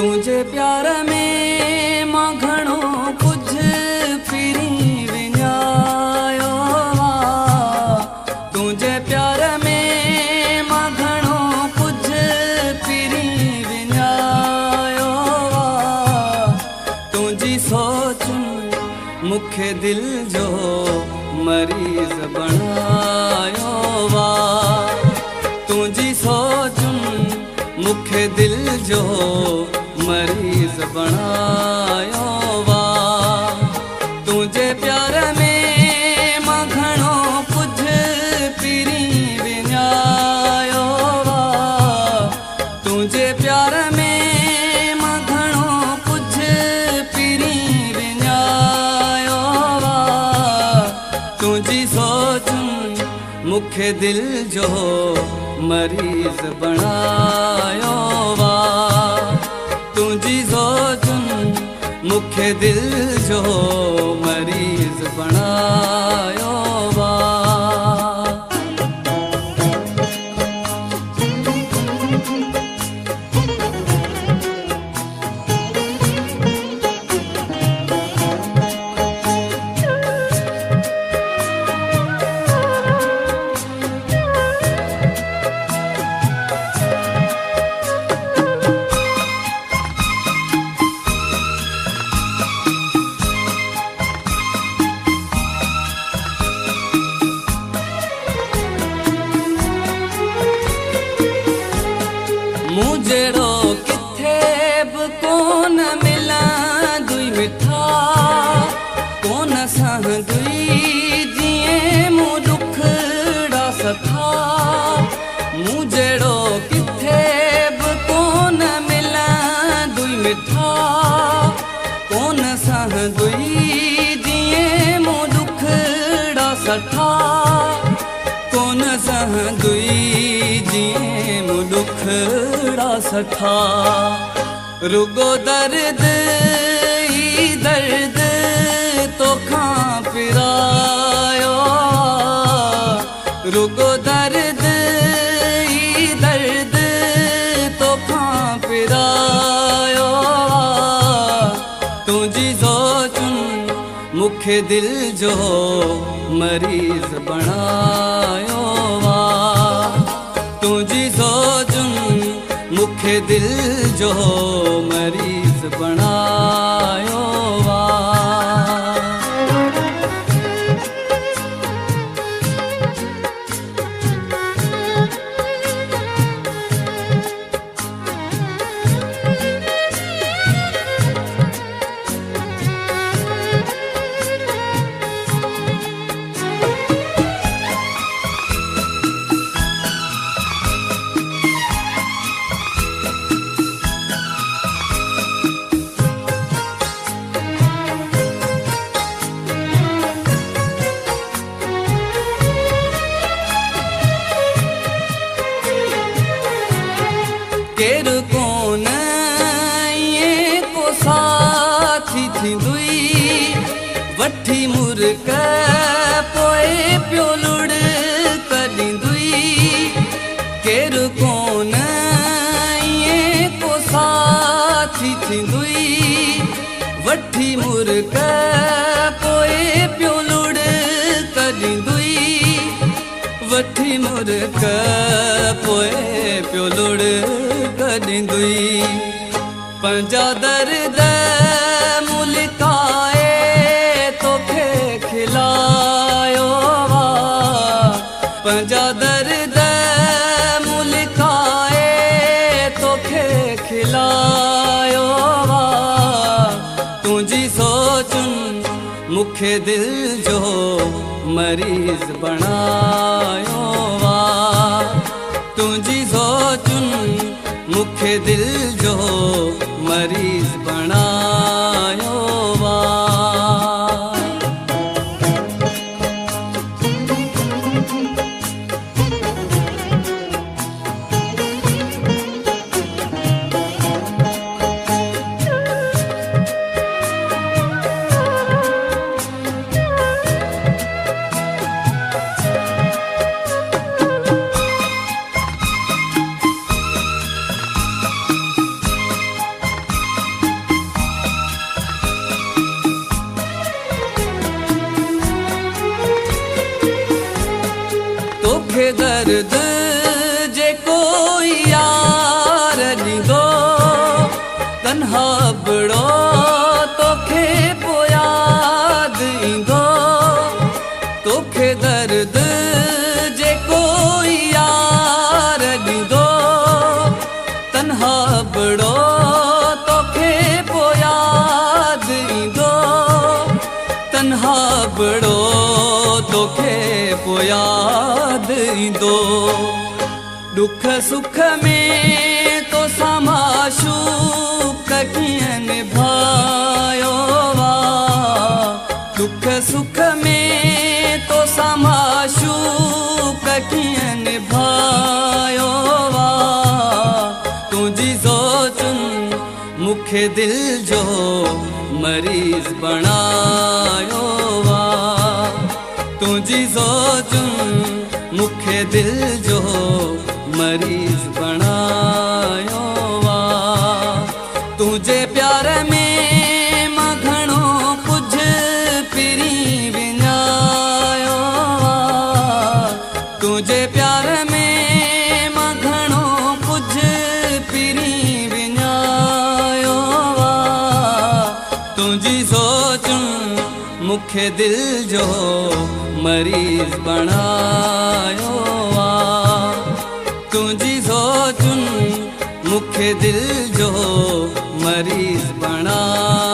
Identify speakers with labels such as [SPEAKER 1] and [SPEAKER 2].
[SPEAKER 1] तुझे प्यार में मां घणो कुछ फिरी विञायो तुझे प्यार में मां घणो कुछ फिरी विञायो तुझी सोच मुखे दिल जो मरीज बनायो तुझी सोच मुखे दिल जो मरीज बनायो तुझे प्यार में मां घणो कुछ फिरी विञायो तुझे प्यार में मां घणो कुछ फिरी विञायो तुझी सोच मुखे दिल जो मरीज बनायो तुझी सोच मुखे दिल जो मरीज बनायो मुझेड़ो किथे भी कोन मिला दुई मिठा कोन सह दुई जिए मु दुखड़ा सथा मुझेड़ो किथे भी कोन मिला दुई मिठा कोन सह दुई जिए मु दुखड़ा सथा कोन सह दुई जिए मु दुखड़ा सठा रुगो दर्द ही दर्द तो खां पिरायो रुगो दर्द ही दर्द तो खां पिरायो तुझी सोच मुखे दिल जो मरीज बनायो तुझी सोच मुखे दिल जो मरीज बनायो केर कोन ये को साथी थी दुई वठी मुर्क पोए पियो लुड़ कदी दुई केर कोन ये को साथी थी दुई वठी मुर्क पोए पियो लुड़ कदी दुई वठी मुर्क पोए पियो लुड़ दुई पंजा दर्द मुल्काए तोखे खिलायो पंजा दर्द मुल्काए तोखे खिलायो तुझी सोच मुखे दिल जो मरीज बनायो तुझी सोच मुखे दिल जो मरीज बनायो तोखे दर्द जे कोई यार ॾींदो तन्हा बड़ो तोखे पोइ यादि ईंदो तोखे दर्द जे कोई यार ॾींदो तन्हा बड़ो तोखे पोइ यादि ईंदो तन्हा बड़ो तोखे पोइ यादि ईंदो दुख सुख में तो माशूक़ कीअं निभायो वा दुख सुख में तो माशूक़ कीअं निभायो वा तुंहिंजी सोचुन मूंखे दिल जो मरीज़ बणायो वा तुंहिंजी सोचुन मूंखे दिल जो मरीज़ बणायो वा तुंहिंजे प्यार में मां घणो कुझु पिरी विञायो वा तुंहिंजे प्यार में मां घणो कुझु पिरी विञायो वा तुंहिंजी सोचुन मूंखे दिल जो मरीज़ बणायो वा तुंहिंजी सोचुन मूंखे दिल जो मरीज़ बणायो